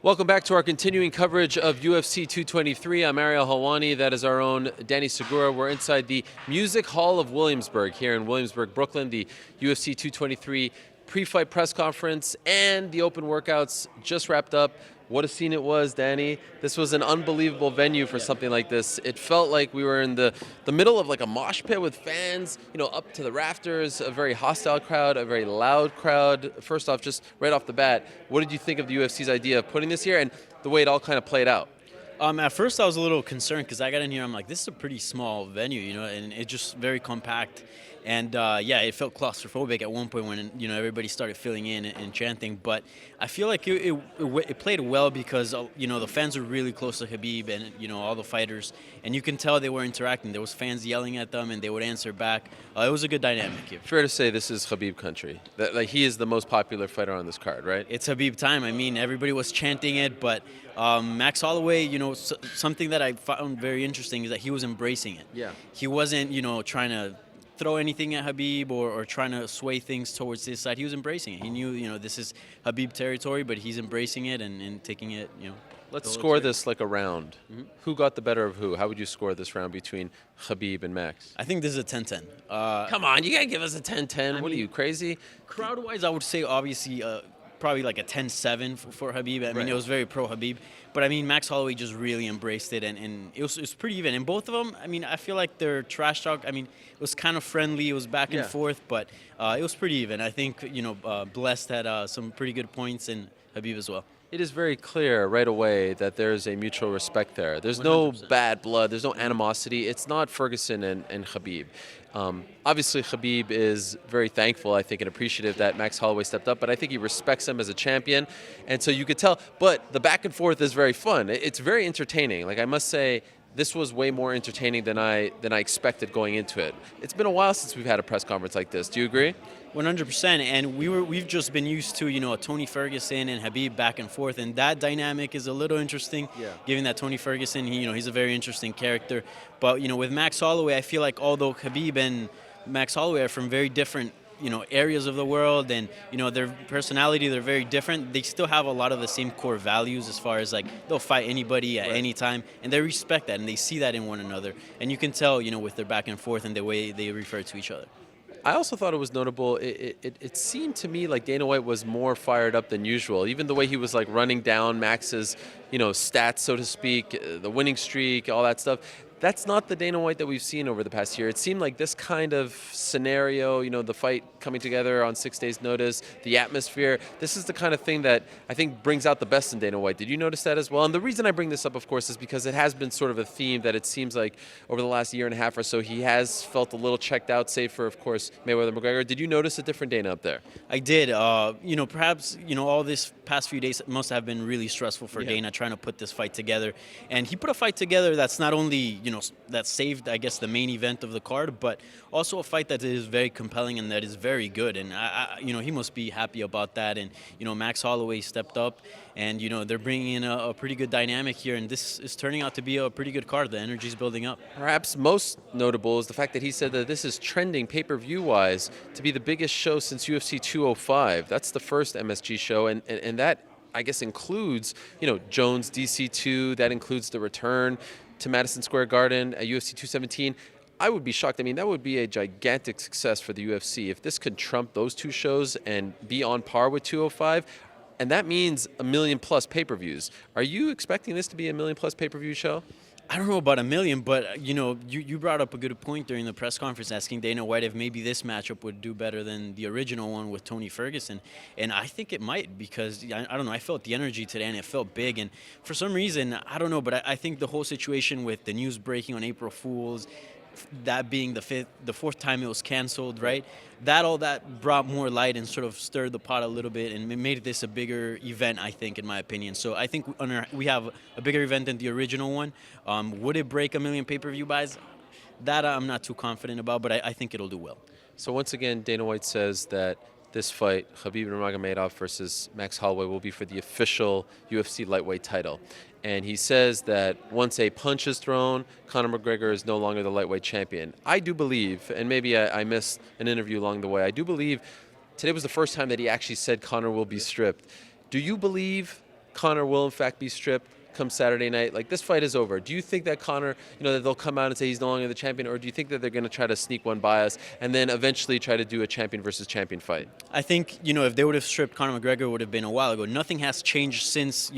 Welcome back to our continuing coverage of UFC 223. I'm Ariel Helwani. That is our own Danny Segura. We're inside the Music Hall of Williamsburg here in Williamsburg, Brooklyn. The UFC 223 pre-fight press conference and the open workouts just wrapped up. What a scene it was, Danny. This was an unbelievable venue for something like this. It felt like we were in the middle of like a mosh pit with fans, up to the rafters, a very hostile crowd, a very loud crowd. First off, just right off the bat, what did you think of the UFC's idea of putting this here and the way it all kind of played out? At first, I was a little concerned because I got in here. I'm like, this is a pretty small venue, and it's just very compact. And it felt claustrophobic at one point when everybody started filling in and chanting. But I feel like it played well because the fans were really close to Khabib and all the fighters, and you can tell they were interacting. There was fans yelling at them, and they would answer back. It was a good dynamic here. Fair to say this is Khabib country. That he is the most popular fighter on this card, right? It's Khabib time. I mean, everybody was chanting it, but Max Holloway, something that I found very interesting is that he was embracing it. Yeah. He wasn't, trying to throw anything at Khabib or trying to sway things towards his side. He was embracing it. He knew, this is Khabib territory, but he's embracing it and taking it, Let's score this like a round. Mm-hmm. Who got the better of who? How would you score this round between Khabib and Max? I think this is a 10-10. Come on, you got to give us a 10-10. What are you, crazy? Crowd-wise, I would say obviously probably like a 10-7 for Khabib. I mean, it was very pro-Khabib. But, I mean, Max Holloway just really embraced it, and it was pretty even. And both of them, I mean, I feel like their trash talk, I mean, it was kind of friendly. It was back and forth, but it was pretty even. I think, Blessed had some pretty good points, and Khabib as well. It is very clear right away that there's a mutual respect there. There's 100%. No bad blood. There's no animosity. It's not Ferguson and Khabib. Obviously, Khabib is very thankful, I think, and appreciative that Max Holloway stepped up, but I think he respects him as a champion, and so you could tell. But the back and forth is very fun. It's very entertaining. Like, I must say, this was way more entertaining than I expected going into it. It's been a while since we've had a press conference like this. Do you agree? 100%. And we've just been used to, a Tony Ferguson and Khabib back and forth, and that dynamic is a little interesting. Yeah. Given that Tony Ferguson, he's a very interesting character. But with Max Holloway, I feel like although Khabib and Max Holloway are from very different areas of the world, and their personality, they're very different, they still have a lot of the same core values as far as like they'll fight anybody at any time, and they respect that and they see that in one another, and you can tell with their back and forth and the way they refer to each other. I also thought it was notable. It seemed to me like Dana White was more fired up than usual. Even the way he was like running down Max's, stats, so to speak, the winning streak, all that stuff. That's not the Dana White that we've seen over the past year. It seemed like this kind of scenario, the fight coming together on 6 days' notice, the atmosphere, this is the kind of thing that I think brings out the best in Dana White. Did you notice that as well? And the reason I bring this up, of course, is because it has been sort of a theme that it seems like over the last year and a half or so, he has felt a little checked out, save for, of course, Mayweather-McGregor. Did you notice a different Dana up there? I did. Perhaps, all this past few days must have been really stressful for Dana trying to put this fight together. And he put a fight together that's not only, that saved, I guess, the main event of the card, but also a fight that is very compelling and that is very good. And, he must be happy about that. And, Max Holloway stepped up, and, they're bringing in a pretty good dynamic here. And this is turning out to be a pretty good card. The energy's building up. Perhaps most notable is the fact that he said that this is trending pay-per-view-wise to be the biggest show since UFC 205. That's the first MSG show, and that, I guess, includes, Jones DC2. That includes the return to Madison Square Garden at UFC 217. I would be shocked. I mean, that would be a gigantic success for the UFC if this could trump those two shows and be on par with 205. And that means 1 million plus pay-per-views. Are you expecting this to be a 1 million plus pay-per-view show? I don't know about 1 million, but, you brought up a good point during the press conference asking Dana White if maybe this matchup would do better than the original one with Tony Ferguson. And I think it might because, I don't know, I felt the energy today and it felt big. And for some reason, I don't know, but I think the whole situation with the news breaking on April Fool's, that being the fourth time it was canceled, right? All that brought more light and sort of stirred the pot a little bit and made this a bigger event, I think, in my opinion. So I think we have a bigger event than the original one. Would it break 1 million pay-per-view buys? That I'm not too confident about, but I think it'll do well. So once again, Dana White says that this fight, Khabib Nurmagomedov versus Max Holloway, will be for the official UFC lightweight title. And he says that once a punch is thrown, Conor McGregor is no longer the lightweight champion. I do believe, and maybe I missed an interview along the way, I do believe today was the first time that he actually said Conor will be stripped. Do you believe Conor will in fact be stripped come Saturday night, like this fight is over. Do you think that Conor, that they'll come out and say he's no longer the champion, or do you think that they're going to try to sneak one by us and then eventually try to do a champion versus champion fight? I think, if they would have stripped Conor McGregor, it would have been a while ago. Nothing has changed since,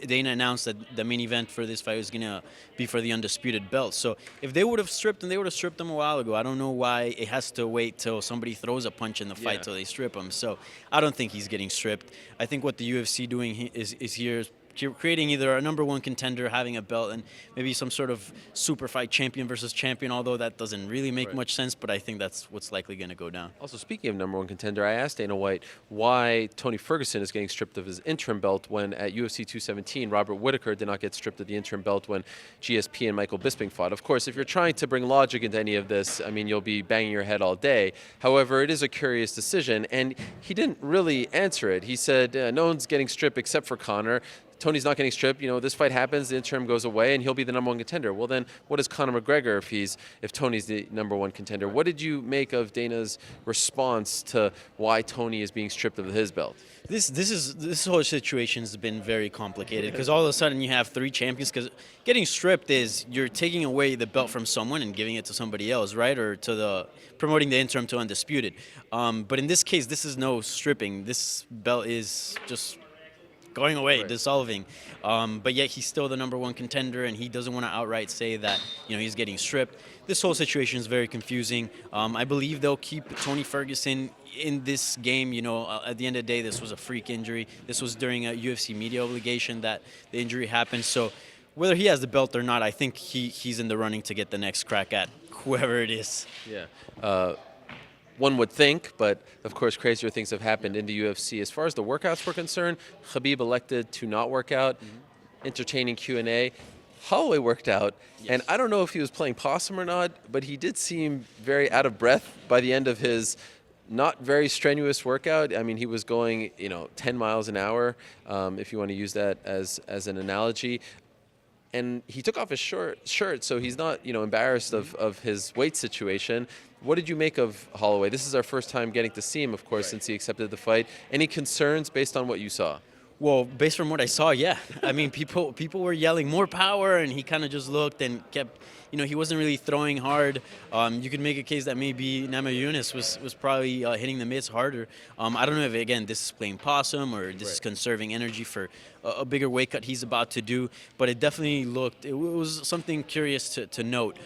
Dana announced that the main event for this fight was going to be for the undisputed belt. So if they would have stripped him, they would have stripped him a while ago. I don't know why it has to wait till somebody throws a punch in the fight till they strip him. So I don't think he's getting stripped. I think what the UFC doing is here creating either a number one contender, having a belt, and maybe some sort of super fight champion versus champion, although that doesn't really make much sense, but I think that's what's likely going to go down. Also, speaking of number one contender, I asked Dana White why Tony Ferguson is getting stripped of his interim belt when at UFC 217, Robert Whittaker did not get stripped of the interim belt when GSP and Michael Bisping fought. Of course, if you're trying to bring logic into any of this, I mean, you'll be banging your head all day. However, it is a curious decision, and he didn't really answer it. He said, no one's getting stripped except for Conor. Tony's not getting stripped. This fight happens, the interim goes away, and he'll be the number one contender. Well, then, what is Conor McGregor if Tony's the number one contender? What did you make of Dana's response to why Tony is being stripped of his belt? This whole situation has been very complicated because all of a sudden you have three champions. Because getting stripped is you're taking away the belt from someone and giving it to somebody else, right? Or promoting the interim to undisputed. But in this case, this is no stripping. This belt is just going away, dissolving. But yet he's still the number one contender, and he doesn't want to outright say that he's getting stripped. This whole situation is very confusing. I believe they'll keep Tony Ferguson in this game. At the end of the day, this was a freak injury. This was during a UFC media obligation that the injury happened. So whether he has the belt or not, I think he's in the running to get the next crack at whoever it is. Yeah. One would think, but of course crazier things have happened in the UFC. As far as the workouts were concerned, Khabib elected to not work out, entertaining Q&A. Holloway worked out, and I don't know if he was playing possum or not, but he did seem very out of breath by the end of his not very strenuous workout. I mean, he was going, 10 miles an hour, if you want to use that as an analogy. And he took off his shirt, so he's not, embarrassed of his weight situation. What did you make of Holloway? This is our first time getting to see him, of course, since he accepted the fight. Any concerns based on what you saw? Well, based from what I saw, yeah. I mean, people were yelling more power, and he kind of just looked and kept, he wasn't really throwing hard. You could make a case that maybe Namajunas was probably hitting the mitts harder. I don't know if, again, this is playing possum or this is conserving energy for a bigger weight cut he's about to do, but it definitely looked, it was something curious to note.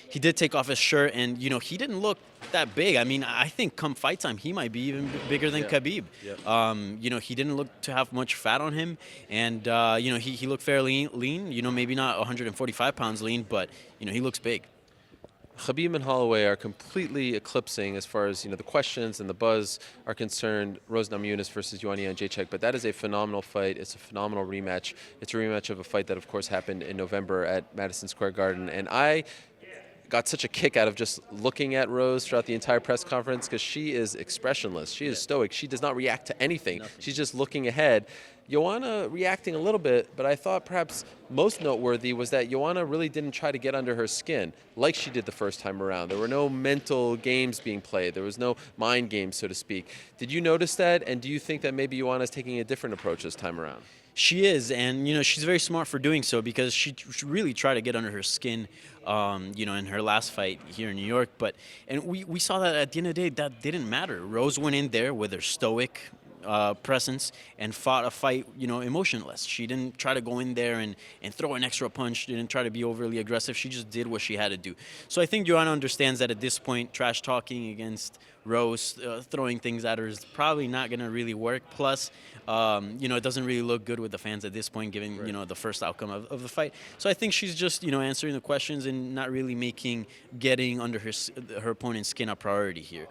He did take off his shirt, and, he didn't look that big. I mean, I think come fight time, he might be even bigger than Khabib. Yeah. He didn't look to have much fat on him, and, he looked fairly lean, maybe not 145 pounds lean, but, he looks big. Khabib and Holloway are completely eclipsing as far as the questions and the buzz are concerned. Rose Namajunas versus Jedrzejczyk, but that is a phenomenal fight. It's a phenomenal rematch. It's a rematch of a fight that, of course, happened in November at Madison Square Garden, and I got such a kick out of just looking at Rose throughout the entire press conference because she is expressionless. She is stoic. She does not react to anything. She's just looking ahead. Joanna reacting a little bit, but I thought perhaps most noteworthy was that Joanna really didn't try to get under her skin like she did the first time around. There were no mental games being played. There was no mind games, so to speak. Did you notice that, and do you think that maybe Joanna's taking a different approach this time around? She is, and she's very smart for doing so because she really tried to get under her skin, in her last fight here in New York. And we saw that at the end of the day, that didn't matter. Rose went in there with her stoic presence and fought a fight, emotionless. She didn't try to go in there and throw an extra punch. She didn't try to be overly aggressive. She just did what she had to do. So I think Joanna understands that at this point, trash talking against Rose, throwing things at her is probably not going to really work. Plus, it doesn't really look good with the fans at this point, given, the first outcome of the fight. So I think she's just, answering the questions and not really making getting under her opponent's skin a priority here.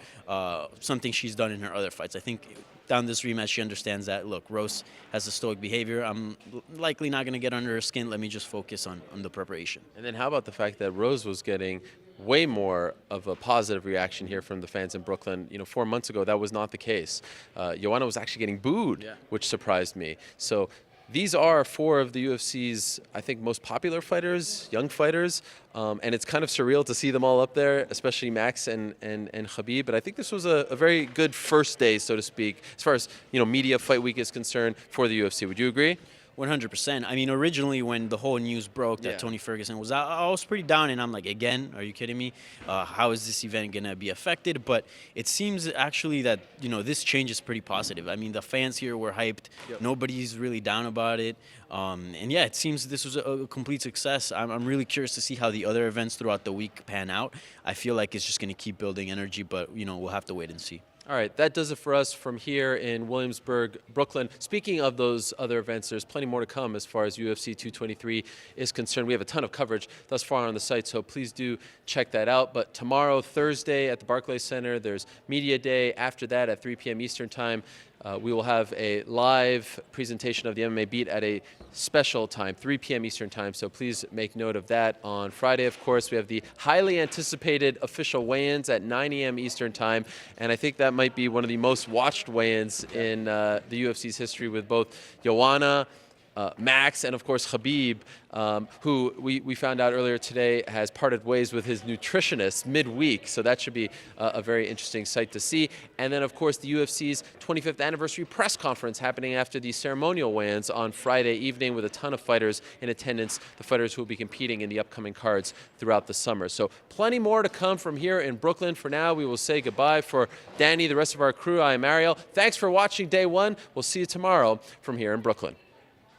Something she's done in her other fights. I think down this rematch, she understands that, look, Rose has a stoic behavior. I'm likely not going to get under her skin. Let me just focus on the preparation. And then how about the fact that Rose was getting way more of a positive reaction here from the fans in Brooklyn. 4 months ago, that was not the case. Joanna was actually getting booed, which surprised me. So these are four of the UFC's, I think, most popular fighters, young fighters, and it's kind of surreal to see them all up there, especially Max and Khabib. But I think this was a very good first day, so to speak, as far as media fight week is concerned for the UFC. Would you agree? 100%. I mean, originally when the whole news broke that Yeah. Tony Ferguson was out, I was pretty down, and I'm like, again, are you kidding me? How is this event going to be affected? But it seems actually that, this change is pretty positive. I mean, the fans here were hyped. Yep. Nobody's really down about it. And yeah, it seems this was a complete success. I'm really curious to see how the other events throughout the week pan out. I feel like it's just going to keep building energy, but, we'll have to wait and see. All right, that does it for us from here in Williamsburg, Brooklyn. Speaking of those other events, there's plenty more to come as far as UFC 223 is concerned. We have a ton of coverage thus far on the site, so please do check that out. But tomorrow, Thursday, at the Barclays Center, there's Media Day. After that, at 3 p.m. Eastern Time, we will have a live presentation of the MMA Beat at a special time, 3 p.m. Eastern Time, so please make note of that. On Friday, of course, we have the highly anticipated official weigh-ins at 9 a.m. Eastern Time, and I think that might be one of the most watched weigh-ins in the UFC's history, with both Joanna, Max, and of course Khabib, who we found out earlier today has parted ways with his nutritionist midweek. So that should be a very interesting sight to see. And then, of course, the UFC's 25th anniversary press conference happening after the ceremonial weigh-ins on Friday evening, with a ton of fighters in attendance, the fighters who will be competing in the upcoming cards throughout the summer. So plenty more to come from here in Brooklyn. For now, we will say goodbye. For Danny, the rest of our crew, I am Ariel. Thanks for watching day one. We'll see you tomorrow from here in Brooklyn.